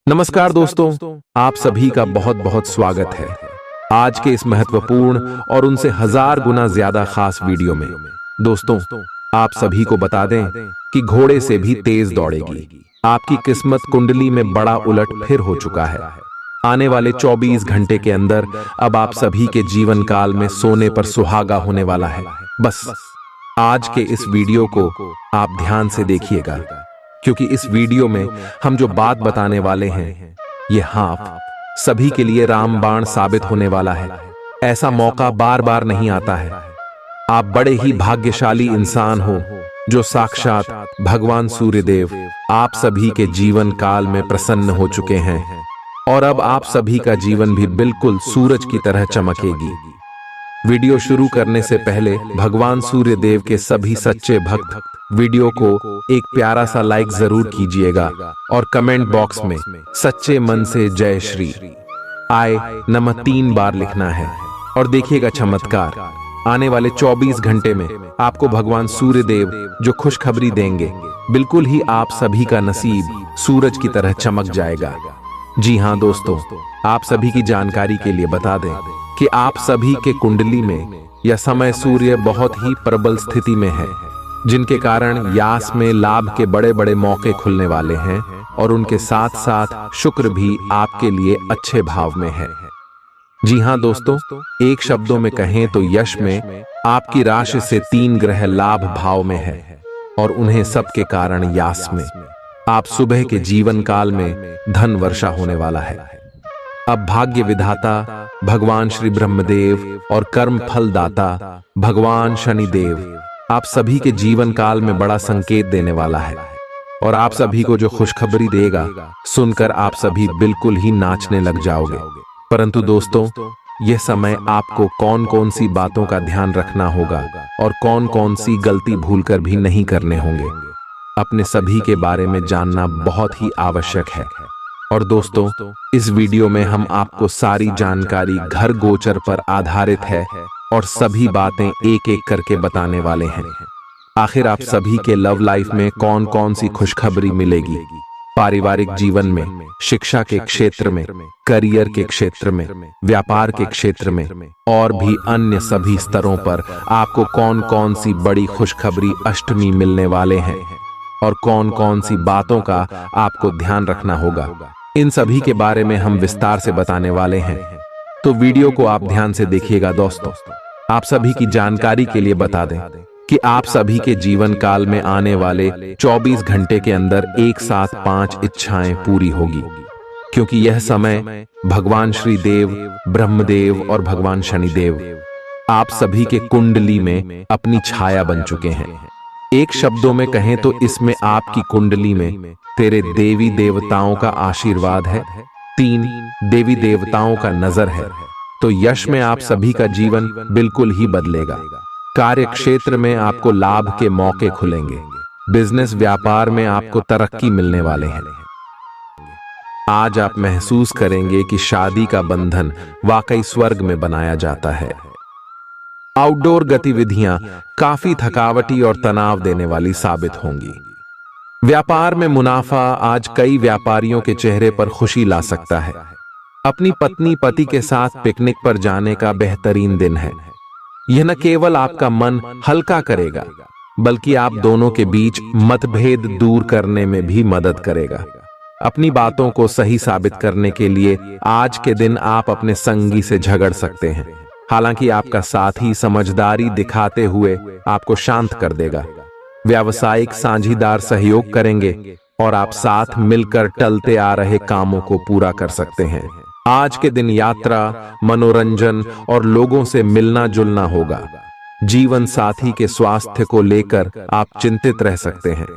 नमस्कार दोस्तों, आप सभी का बहुत बहुत स्वागत है आज के इस महत्वपूर्ण और उनसे हजार गुना ज्यादा खास वीडियो में। दोस्तों, आप सभी को बता दें कि घोड़े से भी तेज दौड़ेगी आपकी किस्मत कुंडली में बड़ा उलट फिर हो चुका है। आने वाले 24 घंटे के अंदर अब आप सभी के जीवन काल में सोने पर सुहागा होने वाला है। बस आज के इस वीडियो को आप ध्यान से देखिएगा, क्योंकि इस वीडियो में हम जो बात बताने वाले हैं ये आप सभी के लिए रामबाण साबित होने वाला है। ऐसा मौका बार बार नहीं आता है। आप बड़े ही भाग्यशाली इंसान हो जो साक्षात भगवान सूर्यदेव आप सभी के जीवन काल में प्रसन्न हो चुके हैं और अब आप सभी का जीवन भी बिल्कुल सूरज की तरह चमकेगी। वीडियो शुरू करने से पहले भगवान सूर्यदेव के सभी सच्चे भक्त वीडियो को एक प्यारा सा लाइक जरूर कीजिएगा और कमेंट बॉक्स में सच्चे मन से जय श्री आय नमः 3 बार लिखना है। और देखिएगा चमत्कार, आने वाले 24 घंटे में आपको भगवान सूर्यदेव जो खुशखबरी देंगे, बिल्कुल ही आप सभी का नसीब सूरज की तरह चमक जाएगा। जी हाँ दोस्तों, आप सभी की जानकारी के लिए बता दें कि आप सभी के कुंडली में यह समय सूर्य बहुत ही प्रबल स्थिति में है, जिनके कारण यास में लाभ के बड़े बड़े मौके खुलने वाले हैं और उनके साथ साथ शुक्र भी आपके लिए अच्छे भाव में है। जी हाँ दोस्तों, एक शब्दों में कहें तो यश में आपकी राशि से 3 ग्रह लाभ भाव में है और उन्हें सबके कारण यास में आप सुबह के जीवन काल में धन वर्षा होने वाला है। अब भाग्य विधाता भगवान श्री ब्रह्मदेव और कर्म फल दाता भगवान शनिदेव आप सभी के जीवन काल में बड़ा संकेत देने वाला है और आप सभी को जो खुशखबरी देगा सुनकर आप सभी बिल्कुल ही नाचने लग जाओगे। परंतु दोस्तों, यह समय आपको कौन कौन सी बातों का ध्यान रखना होगा और कौन कौन सी गलती भूलकर भी नहीं करने होंगे, अपने सभी के बारे में जानना बहुत ही आवश्यक है। और दोस्तों, इस वीडियो में हम आपको सारी जानकारी घर गोचर पर आधारित है और सभी बातें एक एक करके बताने वाले हैं। आखिर आप सभी के लव लाइफ में कौन कौन सी खुशखबरी मिलेगी, पारिवारिक जीवन में, शिक्षा के क्षेत्र में, करियर के क्षेत्र में, व्यापार के क्षेत्र में और भी अन्य सभी स्तरों पर आपको कौन कौन सी बड़ी खुशखबरी अष्टमी मिलने वाले हैं और कौन कौन सी बातों का आपको ध्यान रखना होगा, इन सभी के बारे में हम विस्तार से बताने वाले हैं। तो वीडियो को आप ध्यान से देखिएगा। दोस्तों, आप सभी की जानकारी के लिए बता दें कि आप सभी के जीवन काल में आने वाले 24 घंटे के अंदर एक साथ 5 इच्छाएं पूरी होगी, क्योंकि यह समय भगवान श्री देव, ब्रह्मदेव और भगवान शनिदेव आप सभी के कुंडली में अपनी छाया बन चुके हैं। एक शब्दों में कहें तो इसमें आपकी कुंडली में तेरे देवी देवताओं का आशीर्वाद है, 3 देवी देवताओं का नजर है। तो यश में आप सभी का जीवन बिल्कुल ही बदलेगा। कार्य क्षेत्र में आपको लाभ के मौके खुलेंगे। बिजनेस व्यापार में आपको तरक्की मिलने वाले हैं। आज आप महसूस करेंगे कि शादी का बंधन वाकई स्वर्ग में बनाया जाता है। आउटडोर गतिविधियां काफी थकावटी और तनाव देने वाली साबित होंगी। व्यापार में मुनाफा आज कई व्यापारियों के चेहरे पर खुशी ला सकता है। अपनी पत्नी पति के साथ पिकनिक पर जाने का बेहतरीन दिन है। यह न केवल आपका मन हल्का करेगा, बल्कि आप दोनों के बीच मतभेद दूर करने में भी मदद करेगा। अपनी बातों को सही साबित करने के लिए आज के दिन आप अपने संगी से झगड़ सकते हैं। हालांकि आपका साथी समझदारी दिखाते हुए आपको शांत कर देगा। व्यावसायिक साझीदार सहयोग करेंगे और आप साथ मिलकर टलते आ रहे कामों को पूरा कर सकते हैं। आज के दिन यात्रा, मनोरंजन और लोगों से मिलना जुलना होगा। जीवन साथी के स्वास्थ्य को लेकर आप चिंतित रह सकते हैं।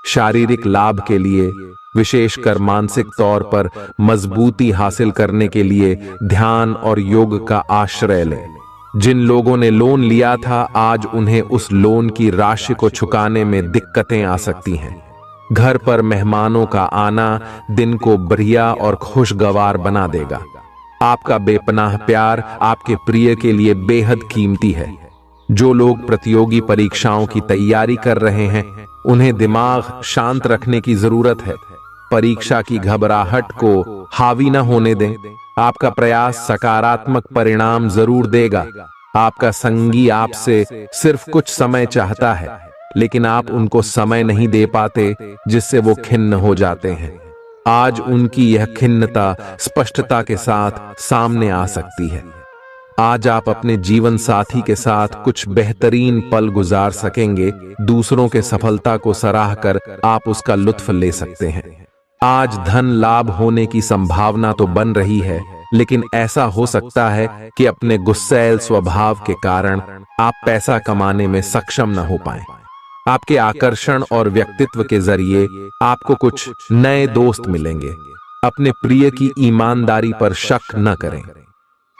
शारीरिक लाभ के लिए, विशेषकर मानसिक तौर पर मजबूती हासिल करने के लिए ध्यान और योग का आश्रय लें। जिन लोगों ने लोन लिया था, आज उन्हें उस लोन की राशि को चुकाने में दिक्कतें आ सकती हैं। घर पर मेहमानों का आना दिन को बढ़िया और खुशगवार बना देगा। आपका बेपनाह प्यार आपके प्रिय के लिए बेहद कीमती है। जो लोग प्रतियोगी परीक्षाओं की तैयारी कर रहे हैं, उन्हें दिमाग शांत रखने की जरूरत है। परीक्षा की घबराहट को हावी न होने दें। आपका प्रयास सकारात्मक परिणाम जरूर देगा। आपका संगी आपसे सिर्फ कुछ समय चाहता है, लेकिन आप उनको समय नहीं दे पाते, जिससे वो खिन्न हो जाते हैं। आज उनकी यह खिन्नता स्पष्टता के साथ सामने आ सकती है। आज आप अपने जीवन साथी के साथ कुछ बेहतरीन पल गुजार सकेंगे। दूसरों के सफलता को सराह कर आप उसका लुत्फ ले सकते हैं। आज धन लाभ होने की संभावना तो बन रही है, लेकिन ऐसा हो सकता है कि अपने गुस्सैल स्वभाव के कारण आप पैसा कमाने में सक्षम न हो पाएं। आपके आकर्षण और व्यक्तित्व के जरिए आपको कुछ नए दोस्त मिलेंगे। अपने प्रिय की ईमानदारी पर शक न करें।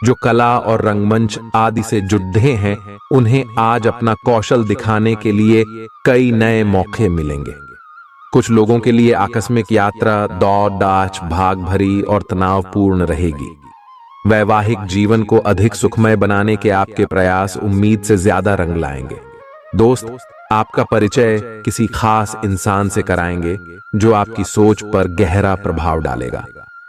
जो कला और रंगमंच आदि से जुड़े हैं, उन्हें आज अपना कौशल दिखाने के लिए कई नए मौके मिलेंगे। कुछ लोगों के लिए आकस्मिक यात्रा दौड़ दाच भाग भरी और तनावपूर्ण रहेगी। वैवाहिक जीवन को अधिक सुखमय बनाने के आपके प्रयास उम्मीद से ज्यादा रंग लाएंगे। दोस्त आपका परिचय किसी खास इंसान से कराएंगे, जो आपकी सोच पर गहरा प्रभाव डालेगा।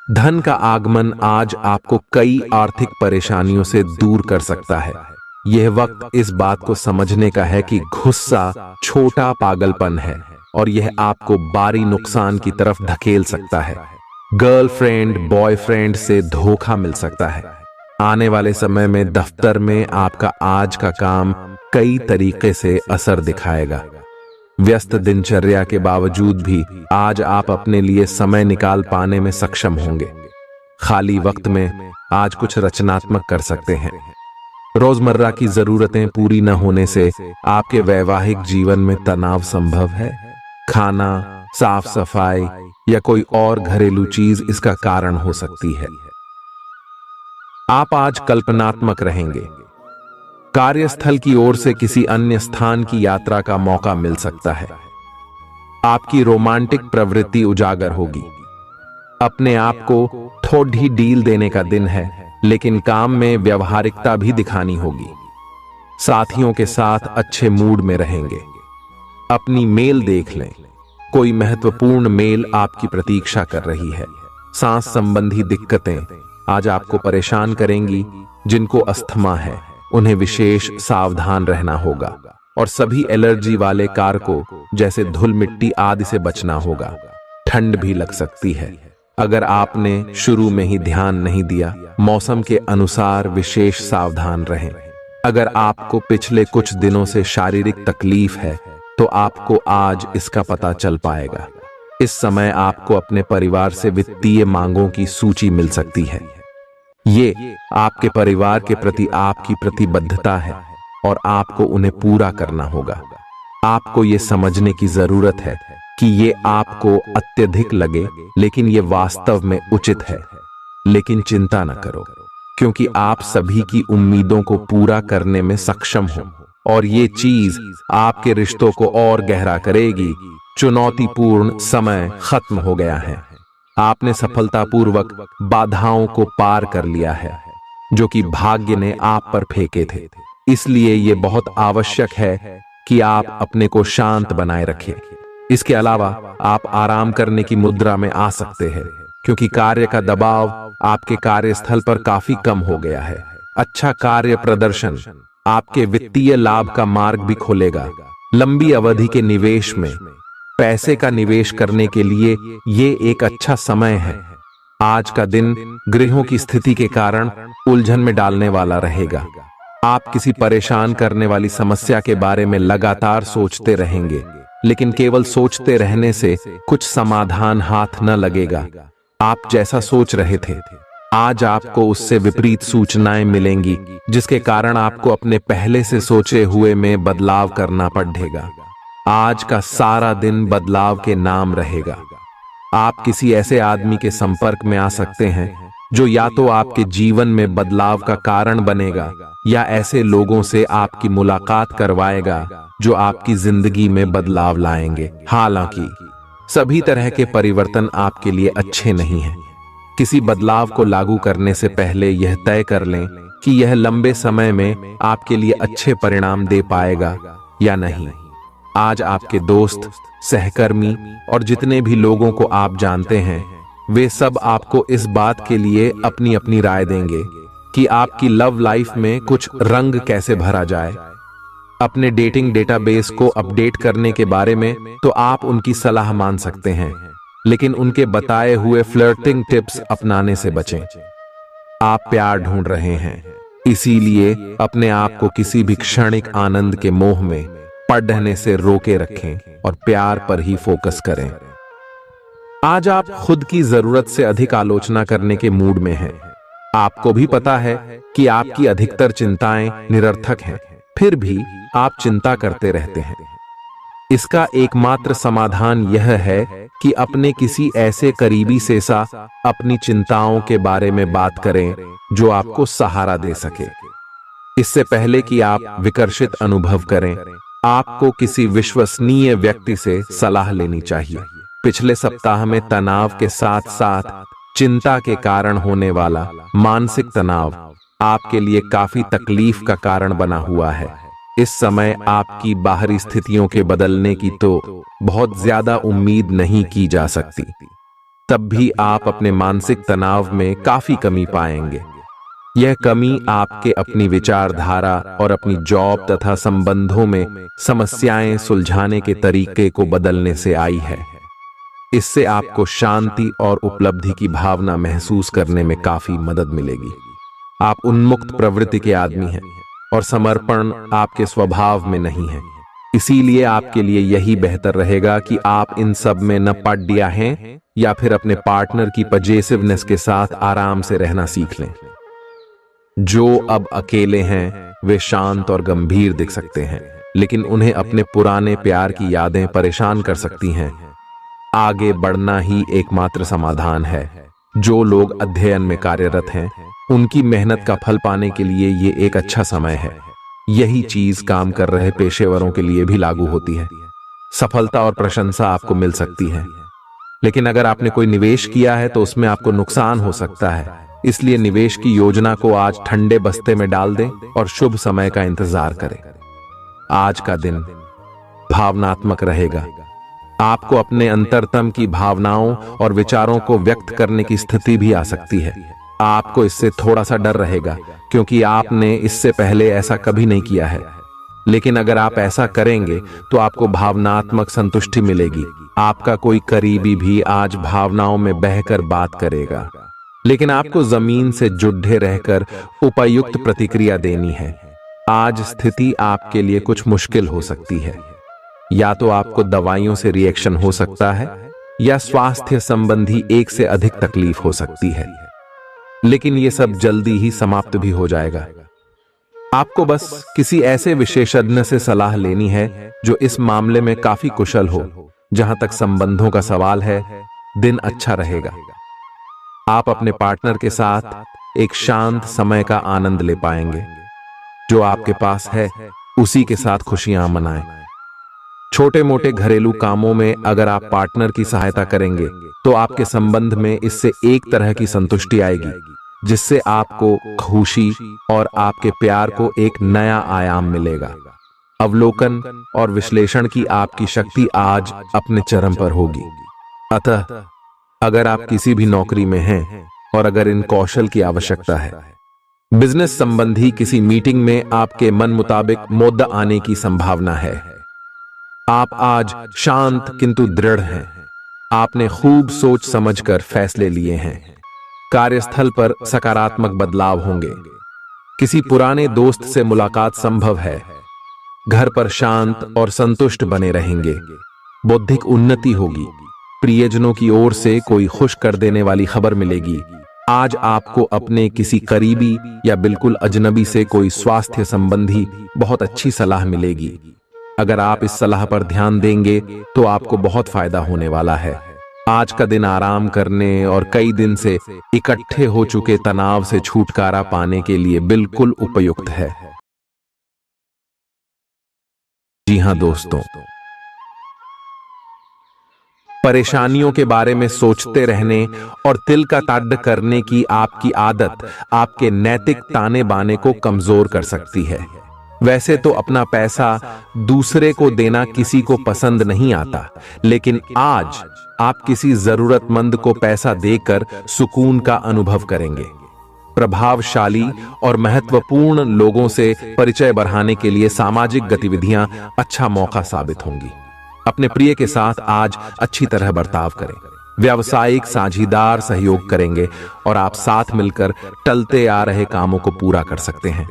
धन का आगमन आज आपको कई आर्थिक परेशानियों से दूर कर सकता है। यह वक्त इस बात को समझने का है कि गुस्सा छोटा पागलपन है और यह आपको भारी नुकसान की तरफ धकेल सकता है। गर्लफ्रेंड बॉयफ्रेंड से धोखा मिल सकता है। आने वाले समय में दफ्तर में आपका आज का काम कई तरीके से असर दिखाएगा। व्यस्त दिनचर्या के बावजूद भी आज आप अपने लिए समय निकाल पाने में सक्षम होंगे। खाली वक्त में आज कुछ रचनात्मक कर सकते हैं। रोजमर्रा की जरूरतें पूरी न होने से आपके वैवाहिक जीवन में तनाव संभव है। खाना, साफ सफाई या कोई और घरेलू चीज इसका कारण हो सकती है। आप आज कल्पनात्मक रहेंगे। कार्यस्थल की ओर से किसी अन्य स्थान की यात्रा का मौका मिल सकता है। आपकी रोमांटिक प्रवृत्ति उजागर होगी। अपने आप को थोड़ी डील देने का दिन है, लेकिन काम में व्यवहारिकता भी दिखानी होगी। साथियों के साथ अच्छे मूड में रहेंगे। अपनी मेल देख लें। कोई महत्वपूर्ण मेल आपकी प्रतीक्षा कर रही है। सांस संबंधी दिक्कतें आज आपको परेशान करेंगी। जिनको अस्थमा है, उन्हें विशेष सावधान रहना होगा और सभी एलर्जी वाले कारकों जैसे धूल मिट्टी आदि से बचना होगा। ठंड भी लग सकती है। अगर आपने शुरू में ही ध्यान नहीं दिया, मौसम के अनुसार विशेष सावधान रहें। अगर आपको पिछले कुछ दिनों से शारीरिक तकलीफ है, तो आपको आज इसका पता चल पाएगा। इस समय आपको अपने परिवार से वित्तीय मांगों की सूची मिल सकती है। ये आपके परिवार के प्रति आपकी प्रतिबद्धता है और आपको उन्हें पूरा करना होगा। आपको ये समझने की जरूरत है कि ये आपको अत्यधिक लगे, लेकिन ये वास्तव में उचित है। लेकिन चिंता न करो, क्योंकि आप सभी की उम्मीदों को पूरा करने में सक्षम हो और ये चीज आपके रिश्तों को और गहरा करेगी। चुनौतीपूर्ण समय खत्म हो गया है। आपने सफलतापूर्वक बाधाओं को पार कर लिया है, जो कि भाग्य ने आप पर फेंके थे। इसलिए ये बहुत आवश्यक है कि आप अपने को शांत बनाए रखें। इसके अलावा आप आराम करने की मुद्रा में आ सकते हैं, क्योंकि कार्य का दबाव आपके कार्यस्थल पर काफी कम हो गया है। अच्छा कार्य प्रदर्शन आपके वित्तीय लाभ का मार्ग भी खोलेगा। लंबी अवधि के निवेश में पैसे का निवेश करने के लिए ये एक अच्छा समय है। आज का दिन गृहों की स्थिति के कारण उलझन में डालने वाला रहेगा। आप किसी परेशान करने वाली समस्या के बारे में लगातार सोचते रहेंगे, लेकिन केवल सोचते रहने से कुछ समाधान हाथ न लगेगा। आप जैसा सोच रहे थे, आज आपको उससे विपरीत सूचनाएं मिलेंगी, जिसके कारण आपको अपने पहले से सोचे हुए में बदलाव करना पड़ेगा। आज का सारा दिन बदलाव के नाम रहेगा। आप किसी ऐसे आदमी के संपर्क में आ सकते हैं जो या तो आपके जीवन में बदलाव का कारण बनेगा, या ऐसे लोगों से आपकी मुलाकात करवाएगा जो आपकी जिंदगी में बदलाव लाएंगे। हालांकि सभी तरह के परिवर्तन आपके लिए अच्छे नहीं हैं। किसी बदलाव को लागू करने से पहले यह तय कर लें कि यह लंबे समय में आपके लिए अच्छे परिणाम दे पाएगा या नहीं। आज आपके दोस्त, सहकर्मी और जितने भी लोगों को आप जानते हैं, वे सब आपको इस बात के लिए अपनी अपनी राय देंगे कि आपकी लव लाइफ में कुछ रंग कैसे भरा जाए। अपने डेटिंग डेटाबेस को अपडेट करने के बारे में तो आप उनकी सलाह मान सकते हैं, लेकिन उनके बताए हुए फ्लर्टिंग टिप्स अपनाने से बचें। आप प्यार ढूंढ रहे हैं, इसीलिए अपने आप को किसी भी क्षणिक आनंद के मोह में पड़ने से रोके रखें और प्यार पर ही फोकस करें। आज आप खुद की जरूरत से अधिक आलोचना करने के मूड में हैं। आपको भी पता है कि आपकी अधिकतर चिंताएं निरर्थक हैं, फिर भी आप चिंता करते रहते हैं। इसका एकमात्र समाधान यह है कि अपने किसी ऐसे करीबी से अपनी चिंताओं के बारे में बात करें जो आपको सहारा दे सके। इससे पहले कि आप विकर्षित अनुभव करें, आपको किसी विश्वसनीय व्यक्ति से सलाह लेनी चाहिए। पिछले सप्ताह में तनाव के साथ साथ चिंता के कारण होने वाला मानसिक तनाव आपके लिए काफी तकलीफ का कारण बना हुआ है। इस समय आपकी बाहरी स्थितियों के बदलने की तो बहुत ज्यादा उम्मीद नहीं की जा सकती, तब भी आप अपने मानसिक तनाव में काफी कमी पाएंगे। यह कमी आपके अपनी विचारधारा और अपनी जॉब तथा संबंधों में समस्याएं सुलझाने के तरीके को बदलने से आई है। इससे आपको शांति और उपलब्धि की भावना महसूस करने में काफी मदद मिलेगी। आप उन्मुक्त प्रवृत्ति के आदमी हैं और समर्पण आपके स्वभाव में नहीं है, इसीलिए आपके लिए यही बेहतर रहेगा कि आप इन सब में न पड़ गया हैं या फिर अपने पार्टनर की पजेसिवनेस के साथ आराम से रहना सीख लें। जो अब अकेले हैं वे शांत और गंभीर दिख सकते हैं, लेकिन उन्हें अपने पुराने प्यार की यादें परेशान कर सकती हैं। आगे बढ़ना ही एकमात्र समाधान है। जो लोग अध्ययन में कार्यरत हैं, उनकी मेहनत का फल पाने के लिए ये एक अच्छा समय है। यही चीज काम कर रहे पेशेवरों के लिए भी लागू होती है। सफलता और प्रशंसा आपको मिल सकती है, लेकिन अगर आपने कोई निवेश किया है तो उसमें आपको नुकसान हो सकता है। इसलिए निवेश की योजना को आज ठंडे बस्ते में डाल दें और शुभ समय का इंतजार करें। आज का दिन भावनात्मक रहेगा। आपको अपने अंतरतम की भावनाओं और विचारों को व्यक्त करने की स्थिति भी आ सकती है। आपको इससे थोड़ा सा डर रहेगा, क्योंकि आपने इससे पहले ऐसा कभी नहीं किया है। लेकिन अगर आप ऐसा करेंगे तो आपको भावनात्मक संतुष्टि मिलेगी। आपका कोई करीबी भी आज भावनाओं में बहकर बात करेगा, लेकिन आपको जमीन से जुड़े रहकर उपयुक्त प्रतिक्रिया देनी है। आज स्थिति आपके लिए कुछ मुश्किल हो सकती है। या तो आपको दवाइयों से रिएक्शन हो सकता है या स्वास्थ्य संबंधी एक से अधिक तकलीफ हो सकती है, लेकिन यह सब जल्दी ही समाप्त भी हो जाएगा। आपको बस किसी ऐसे विशेषज्ञ से सलाह लेनी है जो इस मामले में काफी कुशल हो। जहां तक संबंधों का सवाल है, दिन अच्छा रहेगा। आप अपने पार्टनर के साथ एक शांत समय का आनंद ले पाएंगे। जो आपके पास है उसी के साथ खुशियां मनाएं। छोटे मोटे घरेलू कामों में अगर आप पार्टनर की सहायता करेंगे तो आपके संबंध में इससे एक तरह की संतुष्टि आएगी, जिससे आपको खुशी और आपके प्यार को एक नया आयाम मिलेगा। अवलोकन और विश्लेषण की आपकी शक्ति आज अपने चरम पर होगी। अतः अगर आप किसी भी नौकरी में हैं और अगर इन कौशल की आवश्यकता है, बिजनेस संबंधी किसी मीटिंग में आपके मन मुताबिक मुद्दा आने की संभावना है। आप आज शांत किंतु दृढ़ हैं। आपने खूब सोच समझकर फैसले लिए हैं। कार्यस्थल पर सकारात्मक बदलाव होंगे। किसी पुराने दोस्त से मुलाकात संभव है। घर पर शांत और संतुष्ट बने रहेंगे। बौद्धिक उन्नति होगी। प्रियजनों की ओर से कोई खुश कर देने वाली खबर मिलेगी। आज आपको अपने किसी करीबी या बिल्कुल अजनबी से कोई स्वास्थ्य संबंधी बहुत अच्छी सलाह मिलेगी। अगर आप इस सलाह पर ध्यान देंगे तो आपको बहुत फायदा होने वाला है। आज का दिन आराम करने और कई दिन से इकट्ठे हो चुके तनाव से छुटकारा पाने के लिए बिल्कुल उपयुक्त है। जी हां दोस्तों, परेशानियों के बारे में सोचते रहने और तिल का ताड़ करने की आपकी आदत आपके नैतिक ताने बाने को कमजोर कर सकती है। वैसे तो अपना पैसा दूसरे को देना किसी को पसंद नहीं आता, लेकिन आज आप किसी जरूरतमंद को पैसा देकर सुकून का अनुभव करेंगे। प्रभावशाली और महत्वपूर्ण लोगों से परिचय बढ़ाने के लिए सामाजिक गतिविधियां अच्छा मौका साबित होंगी। अपने प्रिय के साथ आज अच्छी तरह बर्ताव करें। व्यावसायिक साझीदार सहयोग करेंगे और आप साथ मिलकर टलते आ रहे कामों को पूरा कर सकते हैं।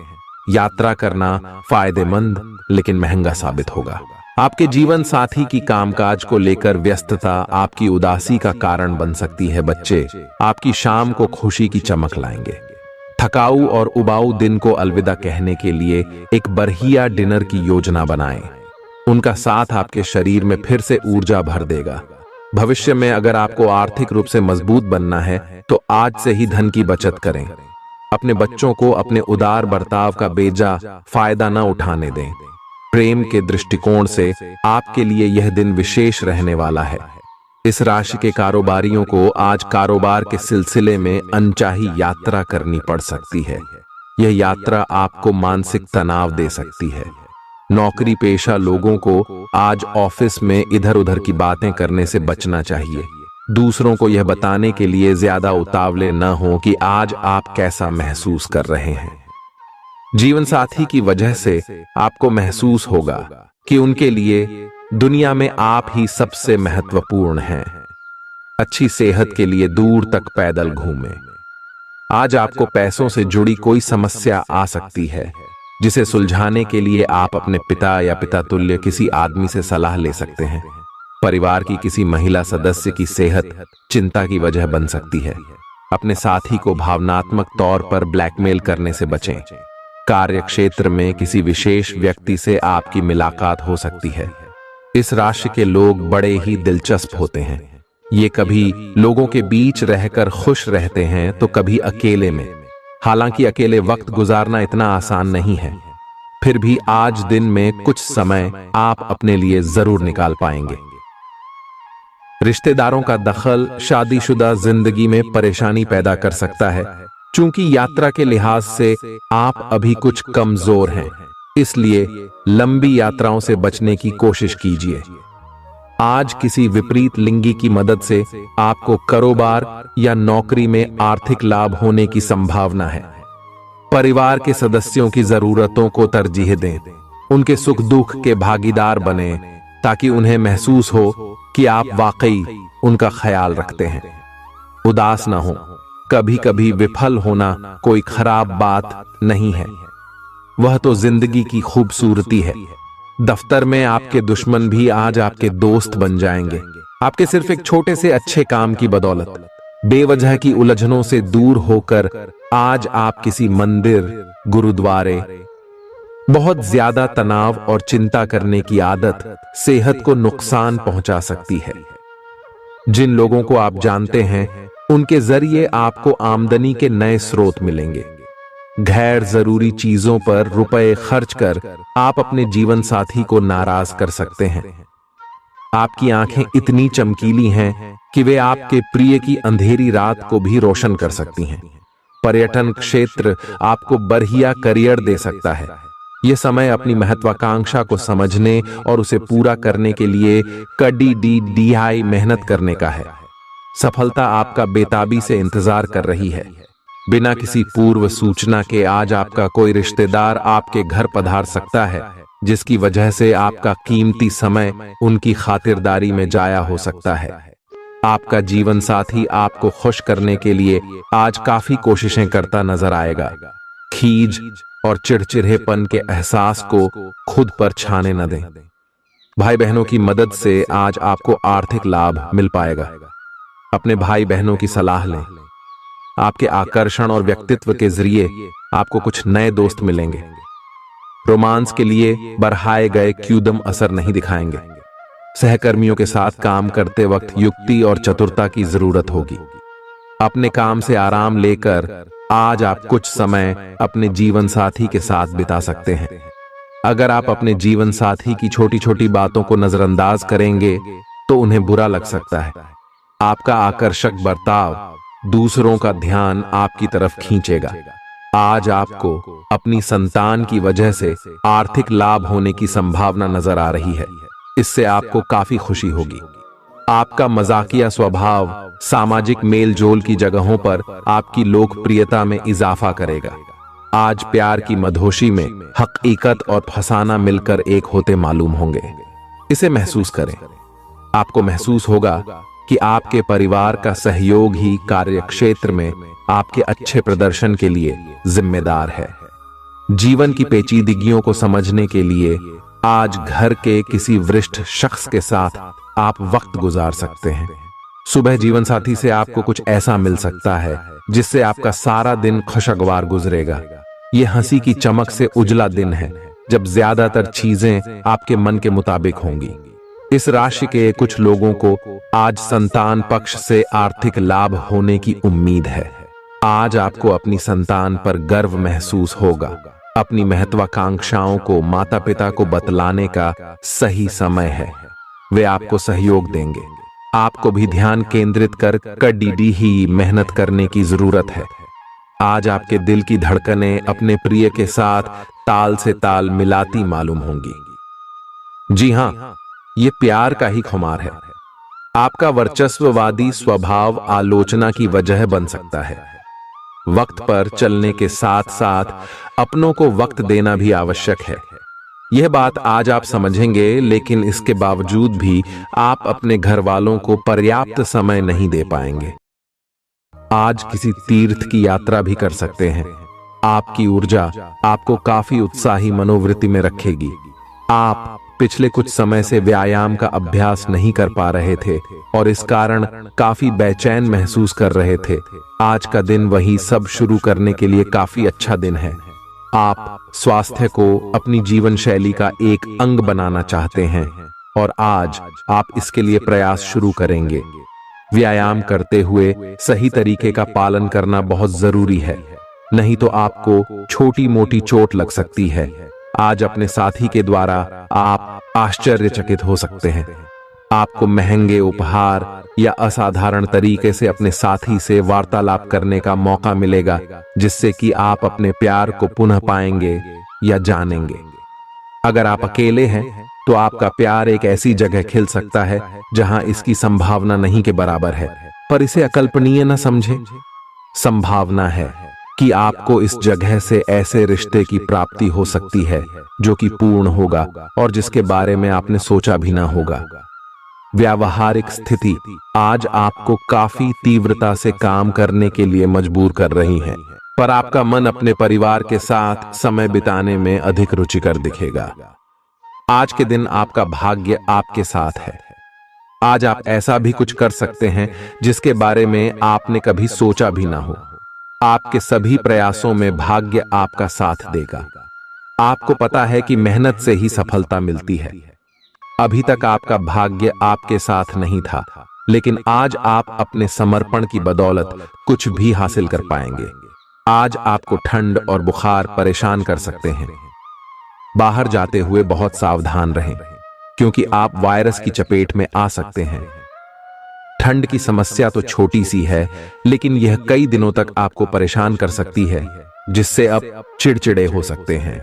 यात्रा करना फायदेमंद लेकिन महंगा साबित होगा। आपके जीवन साथी की कामकाज को लेकर व्यस्तता आपकी उदासी का कारण बन सकती है। बच्चे आपकी शाम को खुशी की चमक लाएंगे। थकाऊ और उबाऊ दिन को अलविदा कहने के लिए एक बढ़िया डिनर की योजना बनाएं। उनका साथ आपके शरीर में फिर से ऊर्जा भर देगा। भविष्य में अगर आपको आर्थिक रूप से मजबूत बनना है तो आज से ही धन की बचत करें। अपने बच्चों को अपने उदार बर्ताव का बेजा फायदा न उठाने दें। प्रेम के दृष्टिकोण से आपके लिए यह दिन विशेष रहने वाला है। इस राशि के कारोबारियों को आज कारोबार के सिलसिले में अनचाही यात्रा करनी पड़ सकती है। यह यात्रा आपको मानसिक तनाव दे सकती है। नौकरी पेशा लोगों को आज ऑफिस में इधर उधर की बातें करने से बचना चाहिए। दूसरों को यह बताने के लिए ज्यादा उतावले न हो कि आज आप कैसा महसूस कर रहे हैं। जीवन साथी की वजह से आपको महसूस होगा कि उनके लिए दुनिया में आप ही सबसे महत्वपूर्ण हैं। अच्छी सेहत के लिए दूर तक पैदल घूमें। आज आपको पैसों से जुड़ी कोई समस्या आ सकती है, जिसे सुलझाने के लिए आप अपने पिता या पिता तुल्य किसी आदमी से सलाह ले सकते हैं। परिवार की किसी महिला सदस्य की सेहत चिंता की वजह बन सकती है। अपने साथी को भावनात्मक तौर पर ब्लैकमेल करने से बचें। कार्य क्षेत्र में किसी विशेष व्यक्ति से आपकी मुलाकात हो सकती है। इस राशि के लोग बड़े ही दिलचस्प होते हैं। ये कभी लोगों के बीच रहकर खुश रहते हैं तो कभी अकेले में। हालांकि अकेले वक्त गुजारना इतना आसान नहीं है, फिर भी आज दिन में कुछ समय आप अपने लिए जरूर निकाल पाएंगे। रिश्तेदारों का दखल शादीशुदा जिंदगी में परेशानी पैदा कर सकता है। चूंकि यात्रा के लिहाज से आप अभी कुछ कमजोर हैं, इसलिए लंबी यात्राओं से बचने की कोशिश कीजिए। आज किसी विपरीत लिंगी की मदद से आपको कारोबार या नौकरी में आर्थिक लाभ होने की संभावना है। परिवार के सदस्यों की जरूरतों को तरजीह दें। उनके सुख दुख के भागीदार बने ताकि उन्हें महसूस हो कि आप वाकई उनका ख्याल रखते हैं। उदास ना हो। कभी कभी विफल होना कोई खराब बात नहीं है, वह तो जिंदगी की खूबसूरती है। दफ्तर में आपके दुश्मन भी आज आपके दोस्त बन जाएंगे, आपके सिर्फ एक छोटे से अच्छे काम की बदौलत। बेवजह की उलझनों से दूर होकर आज आप किसी मंदिर, गुरुद्वारे। बहुत ज्यादा तनाव और चिंता करने की आदत सेहत को नुकसान पहुंचा सकती है। जिन लोगों को आप जानते हैं उनके जरिए आपको आमदनी के नए स्रोत मिलेंगे। गैर जरूरी चीजों पर रुपए खर्च कर आप अपने जीवन साथी को नाराज कर सकते हैं। आपकी आंखें इतनी चमकीली हैं कि वे आपके प्रिय की अंधेरी रात को भी रोशन कर सकती हैं। पर्यटन क्षेत्र आपको बढ़िया करियर दे सकता है। यह समय अपनी महत्वाकांक्षा को समझने और उसे पूरा करने के लिए कड़ी मेहनत करने का है। सफलता आपका बेताबी से इंतजार कर रही है। बिना किसी पूर्व सूचना के आज आपका कोई रिश्तेदार आपके घर पधार सकता है, जिसकी वजह से आपका कीमती समय उनकी खातिरदारी में जाया हो सकता है। आपका जीवन साथी आपको खुश करने के लिए आज काफी कोशिशें करता नजर आएगा। खीज और चिड़चिड़ेपन के एहसास को खुद पर छाने न दें। भाई बहनों की मदद से आज आपको आर्थिक लाभ मिल पाएगा। अपने भाई बहनों की सलाह लें। आपके आकर्षण और व्यक्तित्व के जरिए आपको कुछ नए दोस्त मिलेंगे। रोमांस के लिए बढ़ाए गए क्यूदम असर नहीं दिखाएंगे। सहकर्मियों के साथ काम करते वक्त युक्ति और चतुरता की जरूरत होगी। अपने काम से आराम लेकर आज आप कुछ समय अपने जीवन साथी के साथ बिता सकते हैं। अगर आप अपने जीवन साथी की छोटी छोटी बातों को नजरअंदाज करेंगे तो उन्हें बुरा लग सकता है। आपका आकर्षक बर्ताव दूसरों का ध्यान आपकी तरफ खींचेगा। आज आपको अपनी संतान की वजह से आर्थिक लाभ होने की संभावना नजर आ रही है। इससे आपको काफी खुशी होगी। आपका मजाकिया स्वभाव सामाजिक मेल जोल की जगहों पर आपकी लोकप्रियता में इजाफा करेगा। आज प्यार की मधोशी में हकीकत और फसाना मिलकर एक होते मालूम होंगे। इसे महसूस करें। आपको महसूस होगा कि आपके परिवार का सहयोग ही कार्यक्षेत्र में आपके अच्छे प्रदर्शन के लिए जिम्मेदार है। जीवन की पेचीदगियों को समझने के लिए आज घर के किसी वरिष्ठ शख्स के साथ आप वक्त गुजार सकते हैं। सुबह जीवन साथी से आपको कुछ ऐसा मिल सकता है जिससे आपका सारा दिन खुशगवार गुजरेगा। यह हंसी की चमक से उजला दिन है जब ज्यादातर चीजें आपके मन के मुताबिक होंगी। इस राशि के कुछ लोगों को आज संतान पक्ष से आर्थिक लाभ होने की उम्मीद है। आज आपको अपनी संतान पर गर्व महसूस होगा। अपनी महत्वाकांक्षाओं को माता पिता को बतलाने का सही समय है। वे आपको सहयोग देंगे। आपको भी ध्यान केंद्रित कर कड़ी ही मेहनत करने की जरूरत है। आज आपके दिल की धड़कनें अपने प्रिय के साथ ताल से ताल मिलाती मालूम होंगी। जी हां, ये प्यार का ही खुमार है। आपका वर्चस्ववादी स्वभाव आलोचना की वजह बन सकता है। वक्त पर चलने के साथ साथ अपनों को वक्त देना भी आवश्यक है। यह बात आज आप समझेंगे, लेकिन इसके बावजूद भी आप अपने घर वालों को पर्याप्त समय नहीं दे पाएंगे। आज किसी तीर्थ की यात्रा भी कर सकते हैं। आपकी ऊर्जा आपको काफी उत्साही मनोवृत्ति में रखेगी। आप पिछले कुछ समय से व्यायाम का अभ्यास नहीं कर पा रहे थे और इस कारण काफी बेचैन महसूस कर रहे थे। आज का दिन वही सब शुरू करने के लिए काफी अच्छा दिन है। आप स्वास्थ्य को अपनी जीवन शैली का एक अंग बनाना चाहते हैं और आज आप इसके लिए प्रयास शुरू करेंगे। व्यायाम करते हुए सही तरीके का पालन करना बहुत जरूरी है, नहीं तो आपको छोटी मोटी चोट लग सकती है। आज अपने साथी के द्वारा आप आश्चर्यचकित हो सकते हैं। आपको महंगे उपहार या असाधारण तरीके से अपने साथी से वार्तालाप करने का मौका मिलेगा, जिससे कि आप अपने प्यार को पुनः पाएंगे या जानेंगे। अगर आप अकेले हैं तो आपका प्यार एक ऐसी जगह खिल सकता है जहां इसकी संभावना नहीं के बराबर है, पर इसे अकल्पनीय न समझें। संभावना है कि आपको इस जगह से ऐसे रिश्ते की प्राप्ति हो सकती है जो कि पूर्ण होगा और जिसके बारे में आपने सोचा भी ना होगा। व्यावहारिक स्थिति आज आपको काफी तीव्रता से काम करने के लिए मजबूर कर रही है, पर आपका मन अपने परिवार के साथ समय बिताने में अधिक रुचिकर दिखेगा। आज के दिन आपका भाग्य आपके साथ है। आज आप ऐसा भी कुछ कर सकते हैं जिसके बारे में आपने कभी सोचा भी ना हो। आपके सभी प्रयासों में भाग्य आपका साथ देगा। आपको पता है कि मेहनत से ही सफलता मिलती है। अभी तक आपका भाग्य आपके साथ नहीं था, लेकिन आज आप अपने समर्पण की बदौलत कुछ भी हासिल कर पाएंगे। आज आपको ठंड और बुखार परेशान कर सकते हैं। बाहर जाते हुए बहुत सावधान रहें, क्योंकि आप वायरस की चपेट में आ सकते हैं। ठंड की समस्या तो छोटी सी है, लेकिन यह कई दिनों तक आपको परेशान कर सकती है, जिससे आप चिड़चिड़े हो सकते हैं।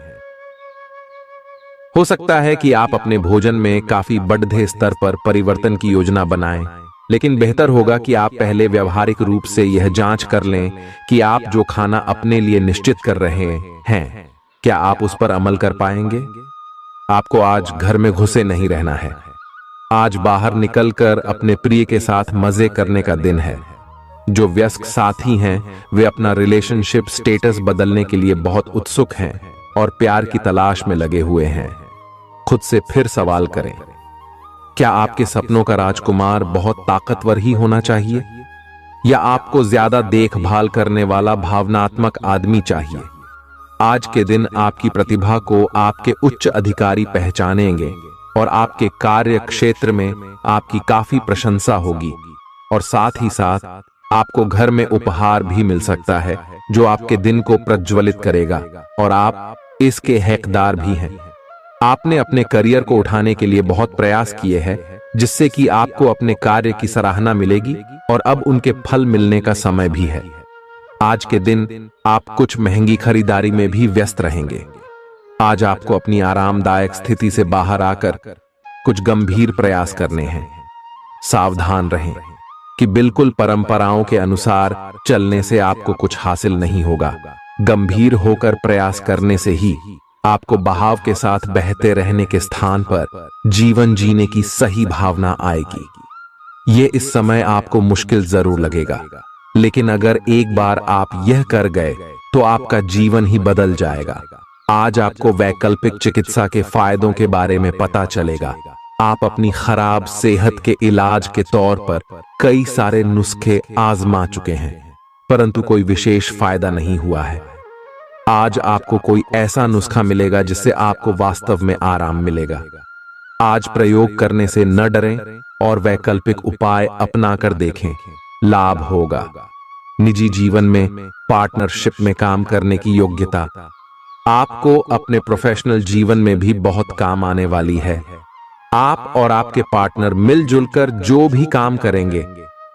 हो सकता है कि आप अपने भोजन में काफी बढ़ते स्तर पर परिवर्तन की योजना बनाएं, लेकिन बेहतर होगा कि आप पहले व्यवहारिक रूप से यह जांच कर लें कि आप जो खाना अपने लिए निश्चित कर रहे हैं, क्या आप उस पर अमल कर पाएंगे। आपको आज घर में घुसे नहीं रहना है। आज बाहर निकलकर अपने प्रिय के साथ मजे करने का दिन है। जो वयस्क साथी हैं, वे अपना रिलेशनशिप स्टेटस बदलने के लिए बहुत उत्सुक हैं और प्यार की तलाश में लगे हुए हैं। खुद से फिर सवाल करें, क्या आपके सपनों का राजकुमार बहुत ताकतवर ही होना चाहिए, या आपको ज्यादा देखभाल करने वाला भावनात्मक आदमी चाहिए। आज के दिन आपकी प्रतिभा को आपके उच्च अधिकारी पहचानेंगे और आपके कार्य क्षेत्र में आपकी काफी प्रशंसा होगी, और साथ ही साथ आपको घर में उपहार भी मिल सकता है जो आपके दिन को प्रज्वलित करेगा और आप इसके हकदार भी हैं। आपने अपने करियर को उठाने के लिए बहुत प्रयास किए हैं, जिससे कि आपको अपने कार्य की सराहना मिलेगी और अब उनके फल मिलने का समय भी है। आज के दिन आप कुछ महंगी खरीदारी में भी व्यस्त रहेंगे। आज आपको अपनी आरामदायक स्थिति से बाहर आकर कुछ गंभीर प्रयास करने हैं। सावधान रहें कि बिल्कुल परंपराओं के अनुसार चलने से आपको कुछ हासिल नहीं होगा। गंभीर होकर प्रयास करने से ही आपको बहाव के साथ बहते रहने के स्थान पर जीवन जीने की सही भावना आएगी। ये इस समय आपको मुश्किल जरूर लगेगा, लेकिन अगर एक बार आप यह कर गए तो आपका जीवन ही बदल जाएगा। आज आपको वैकल्पिक चिकित्सा के फायदों के बारे में पता चलेगा। आप अपनी खराब सेहत के इलाज के तौर पर कई सारे नुस्खे आजमा चुके हैं, परंतु कोई विशेष फायदा नहीं हुआ है। आज आपको कोई ऐसा नुस्खा मिलेगा जिससे आपको वास्तव में आराम मिलेगा। आज प्रयोग करने से न डरें और वैकल्पिक उपाय अपनाकर देखें, लाभ होगा। निजी जीवन में पार्टनरशिप में काम करने की योग्यता आपको अपने प्रोफेशनल जीवन में भी बहुत काम आने वाली है। आप और आपके पार्टनर मिलजुल कर जो भी काम करेंगे,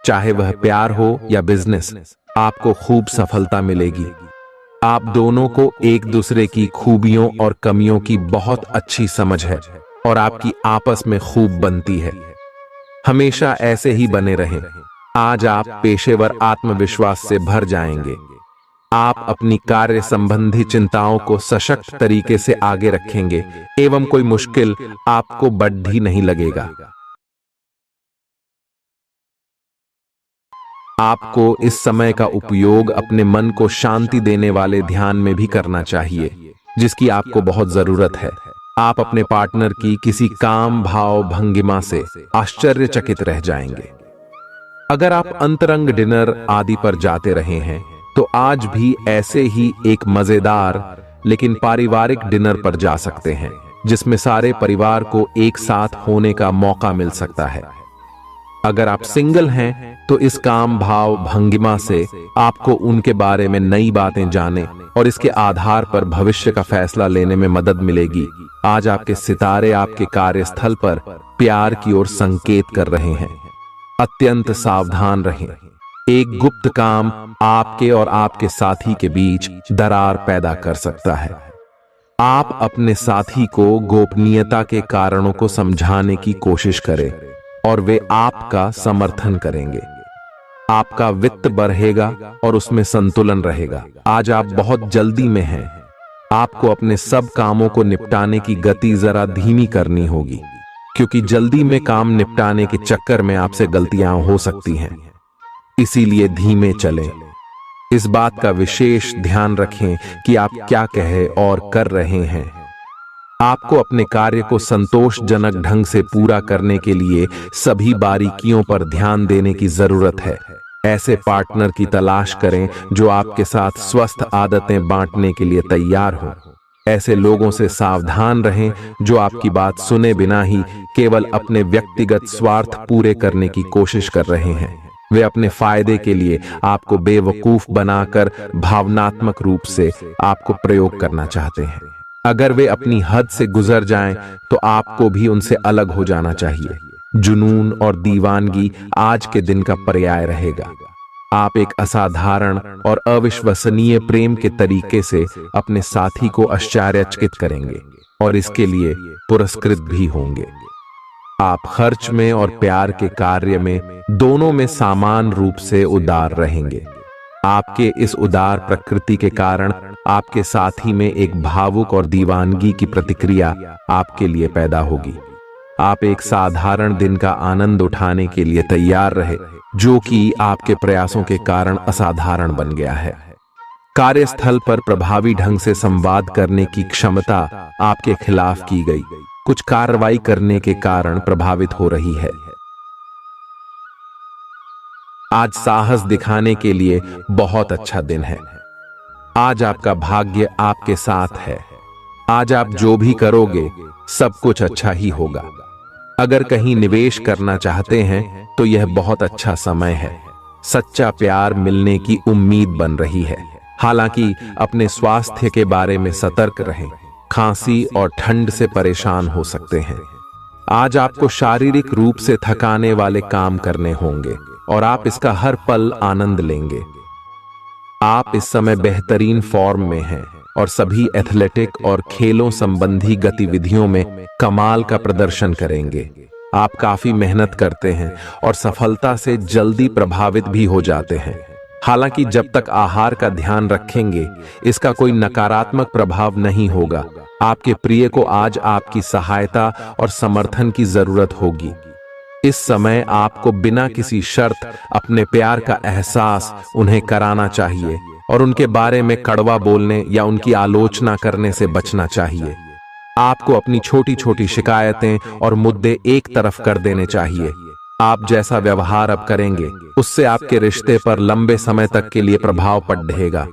चाहे वह प्यार हो या बिजनेस, आपको खूब सफलता मिलेगी। आप दोनों को एक दूसरे की खूबियों और कमियों की बहुत अच्छी समझ है और आपकी आपस में खूब बनती है। हमेशा ऐसे ही बने रहें। आज आप पेशेवर आत्मविश्वास से भर जाएंगे। आप अपनी कार्य संबंधी चिंताओं को सशक्त तरीके से आगे रखेंगे एवं कोई मुश्किल आपको बढ़ी नहीं लगेगा। आपको इस समय का उपयोग अपने मन को शांति देने वाले ध्यान में भी करना चाहिए, जिसकी आपको बहुत जरूरत है। आप अपने पार्टनर की किसी काम भाव भंगिमा से आश्चर्यचकित रह जाएंगे। अगर आप अंतरंग डिनर आदि पर जाते रहे हैं तो आज भी ऐसे ही एक मजेदार लेकिन पारिवारिक डिनर पर जा सकते हैं, जिसमें सारे परिवार को एक साथ होने का मौका मिल सकता है। अगर आप सिंगल हैं तो इस काम भाव भंगिमा से आपको उनके बारे में नई बातें जाने और इसके आधार पर भविष्य का फैसला लेने में मदद मिलेगी। आज आपके सितारे आपके कार्यस्थल पर प्यार की ओर संकेत कर रहे हैं। अत्यंत सावधान रहें। एक गुप्त काम आपके और आपके साथी के बीच दरार पैदा कर सकता है। आप अपने साथी को गोपनीयता के कारणों को समझाने की कोशिश करें और वे आपका समर्थन करेंगे। आपका वित्त बढ़ेगा और उसमें संतुलन रहेगा। आज आप बहुत जल्दी में हैं। आपको अपने सब कामों को निपटाने की गति जरा धीमी करनी होगी, क्योंकि जल्दी में काम निपटाने के चक्कर में आपसे गलतियां हो सकती हैं। इसीलिए धीमे चलें। इस बात का विशेष ध्यान रखें कि आप क्या कहे और कर रहे हैं। आपको अपने कार्य को संतोषजनक ढंग से पूरा करने के लिए सभी बारीकियों पर ध्यान देने की जरूरत है। ऐसे पार्टनर की तलाश करें जो आपके साथ स्वस्थ आदतें बांटने के लिए तैयार हो। ऐसे लोगों से सावधान रहें जो आपकी बात सुने बिना ही केवल अपने व्यक्तिगत स्वार्थ पूरे करने की कोशिश कर रहे हैं। वे अपने फायदे के लिए आपको बेवकूफ बनाकर भावनात्मक रूप से आपको प्रयोग करना चाहते हैं। अगर वे अपनी हद से गुजर जाएं, तो आपको भी उनसे अलग हो जाना चाहिए। जुनून और दीवानगी आज के दिन का पर्याय रहेगा। आप एक असाधारण और अविश्वसनीय प्रेम के तरीके से अपने साथी को आश्चर्यचकित करेंगे और इसके लिए पुरस्कृत भी होंगे। आप खर्च में और प्यार के कार्य में दोनों में समान रूप से उदार रहेंगे। आपके इस उदार प्रकृति के कारण आपके साथी में एक भावुक और दीवानगी की प्रतिक्रिया आपके लिए पैदा होगी। आप एक साधारण दिन का आनंद उठाने के लिए तैयार रहे, जो कि आपके प्रयासों के कारण असाधारण बन गया है। कार्यस्थल पर प्रभावी ढंग से संवाद करने की क्षमता आपके खिलाफ की गई कुछ कार्रवाई करने के कारण प्रभावित हो रही है। आज साहस दिखाने के लिए बहुत अच्छा दिन है। आज आपका भाग्य आपके साथ है। आज आप जो भी करोगे सब कुछ अच्छा ही होगा। अगर कहीं निवेश करना चाहते हैं तो यह बहुत अच्छा समय है। सच्चा प्यार मिलने की उम्मीद बन रही है। हालांकि अपने स्वास्थ्य के बारे में सतर्क रहें। खांसी और ठंड से परेशान हो सकते हैं। आज आपको शारीरिक रूप से थकाने वाले काम करने होंगे और आप इसका हर पल आनंद लेंगे। आप इस समय बेहतरीन फॉर्म में हैं और सभी एथलेटिक और खेलों संबंधी गतिविधियों में कमाल का प्रदर्शन करेंगे। आप काफी मेहनत करते हैं और सफलता से जल्दी प्रभावित भी हो जाते हैं। हालांकि जब तक आहार का ध्यान रखेंगे, इसका कोई नकारात्मक प्रभाव नहीं होगा। आपके प्रिय को आज आपकी सहायता और समर्थन की जरूरत होगी। इस समय आपको बिना किसी शर्त अपने प्यार का एहसास उन्हें कराना चाहिए और उनके बारे में कड़वा बोलने या उनकी आलोचना करने से बचना चाहिए। आपको अपनी छोटी छोटी शिकायतें और मुद्दे एक तरफ कर देने चाहिए। आप जैसा व्यवहार अब करेंगे, उससे आपके रिश्ते पर लंबे समय तक के लिए प्रभाव पड़ेगा।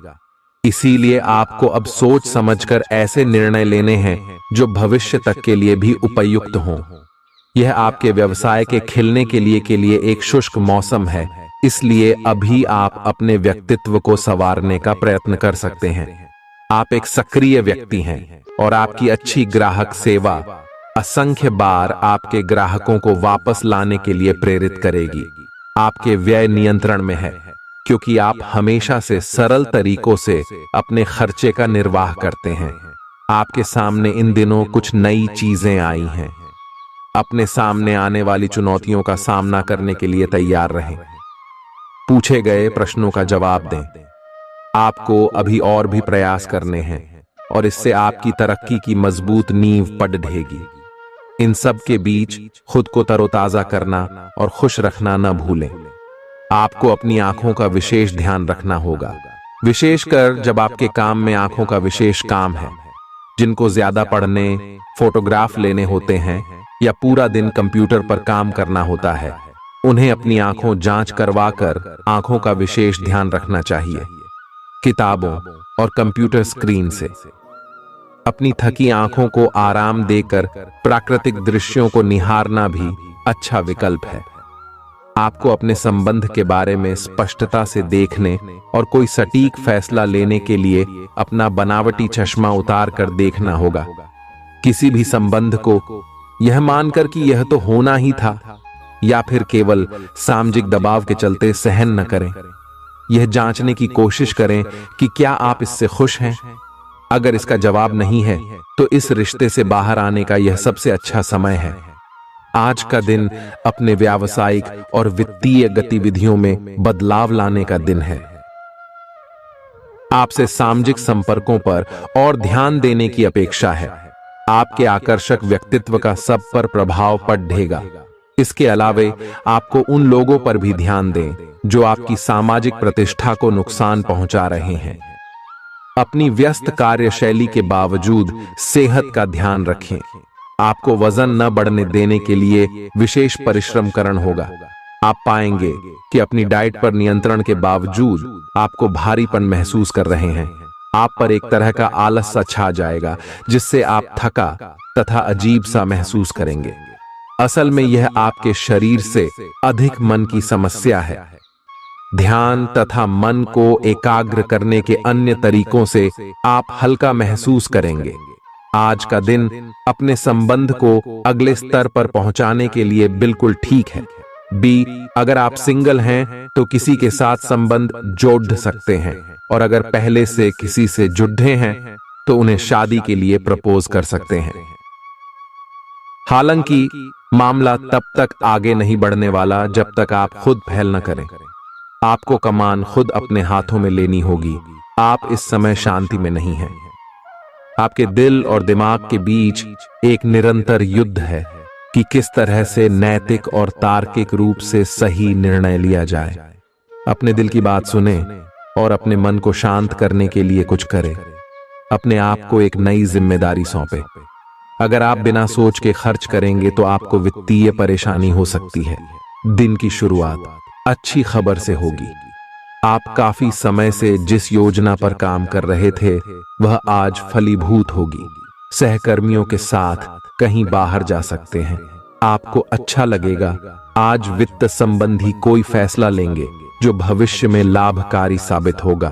इसीलिए आपको अब सोच समझकर ऐसे निर्णय लेने हैं जो भविष्य तक के लिए भी उपयुक्त हों। यह आपके व्यवसाय के खिलने के लिए एक शुष्क मौसम है, इसलिए अभी आप अपने व्यक्तित्व को संवारने का प्रयत्न कर सकते हैं। आप एक सक्रिय व्यक्ति हैं और आपकी अच्छी ग्राहक सेवा असंख्य बार आपके ग्राहकों को वापस लाने के लिए प्रेरित करेगी। आपके व्यय नियंत्रण में है क्योंकि आप हमेशा से सरल तरीकों से अपने खर्चे का निर्वाह करते हैं। आपके सामने इन दिनों कुछ नई चीजें आई हैं। अपने सामने आने वाली चुनौतियों का सामना करने के लिए तैयार रहें। पूछे गए प्रश्नों का जवाब दें। आपको अभी और भी प्रयास करने हैं और इससे आपकी तरक्की की मजबूत नींव पड़ेगी। इन सब के बीच खुद को तरोताजा करना और खुश रखना न भूलें। आपको अपनी आंखों का विशेष ध्यान रखना होगा, विशेषकर जब आपके काम में आंखों का विशेष काम है। जिनको ज्यादा पढ़ने, फोटोग्राफ लेने होते हैं या पूरा दिन कंप्यूटर पर काम करना होता है, उन्हें अपनी आंखों जांच करवाकर आंखों का विशेष ध्यान रखना चाहिए। किताबों और कंप्यूटर स्क्रीन से अपनी थकी आंखों को आराम देकर प्राकृतिक दृश्यों को निहारना भी अच्छा विकल्प है। आपको अपने संबंध के बारे में स्पष्टता से देखने और कोई सटीक फैसला लेने के लिए अपना बनावटी चश्मा उतार कर देखना होगा। किसी भी संबंध को यह मानकर कि यह तो होना ही था या फिर केवल सामाजिक दबाव के चलते सहन न करें। यह जांचने की कोशिश करें कि क्या आप इससे खुश हैं। अगर इसका जवाब नहीं है तो इस रिश्ते से बाहर आने का यह सबसे अच्छा समय है। आज का दिन अपने व्यावसायिक और वित्तीय गतिविधियों में बदलाव लाने का दिन है। आपसे सामाजिक संपर्कों पर और ध्यान देने की अपेक्षा है। आपके आकर्षक व्यक्तित्व का सब पर प्रभाव पड़ेगा। इसके अलावे आपको उन लोगों पर भी ध्यान दें जो आपकी सामाजिक प्रतिष्ठा को नुकसान पहुंचा रहे हैं। अपनी व्यस्त कार्यशैली के बावजूद सेहत का ध्यान रखें। आपको वजन न बढ़ने देने के लिए विशेष परिश्रम करना होगा। आप पाएंगे कि अपनी डाइट पर नियंत्रण के बावजूद आपको भारीपन महसूस कर रहे हैं। आप पर एक तरह का आलस सा छा जाएगा जिससे आप थका तथा अजीब सा महसूस करेंगे। असल में यह आपके शरीर से अधिक मन की समस्या है। ध्यान तथा मन को एकाग्र करने के अन्य तरीकों से आप हल्का महसूस करेंगे। आज का दिन अपने संबंध को अगले स्तर पर पहुंचाने के लिए बिल्कुल ठीक है। अगर आप सिंगल हैं तो किसी के साथ संबंध जोड़ सकते हैं और अगर पहले से किसी से जुड़े हैं तो उन्हें शादी के लिए प्रपोज कर सकते हैं। हालांकि मामला तब तक आगे नहीं बढ़ने वाला जब तक आप खुद पहल न करें। आपको कमान खुद अपने हाथों में लेनी होगी। आप इस समय शांति में नहीं हैं। आपके दिल और दिमाग के बीच एक निरंतर युद्ध है कि किस तरह से नैतिक और तार्किक रूप से सही निर्णय लिया जाए। अपने दिल की बात सुने और अपने मन को शांत करने के लिए कुछ करें। अपने आप को एक नई जिम्मेदारी सौंपे। अगर आप बिना सोच के खर्च करेंगे तो आपको वित्तीय परेशानी हो सकती है। दिन की शुरुआत अच्छी खबर से होगी। आप काफी समय से जिस योजना पर काम कर रहे थे वह आज फलीभूत होगी। सहकर्मियों के साथ कहीं बाहर जा सकते हैं। आपको अच्छा लगेगा। आज वित्त संबंधी कोई फैसला लेंगे जो भविष्य में लाभकारी साबित होगा।